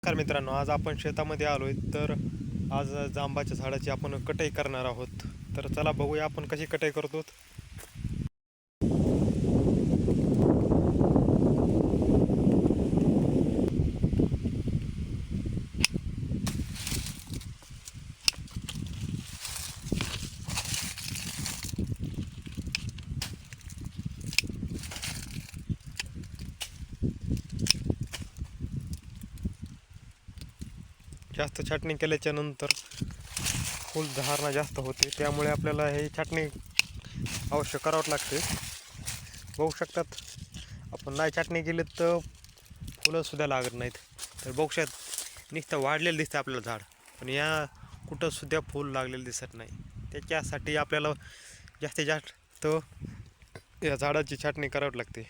नमस्कार मित्रांनो, आज आपण शेतामध्ये आलोय. तर आज जांबाच्या झाडाची आपण कटाई करणार आहोत. तर चला बघूया आपण कशी कटाई करतो. जास्त छाटणी केल्याच्या नंतर फुलधारणा जास्त होते, त्यामुळे आपल्याला हे छाटणी अवश्य करावं लागते. बघू शकतात, आपण नाही छाटणी केली तर फुलंसुद्धा लागत नाहीत. तर बघू शकत नुसतं वाढलेलं दिसतं आपल्याला झाड, पण या कुठंसुद्धा फूल लागलेलं दिसत नाही. त्याच्यासाठी आपल्याला जास्तीत जास्त या झाडाची छाटणी करावी लागते.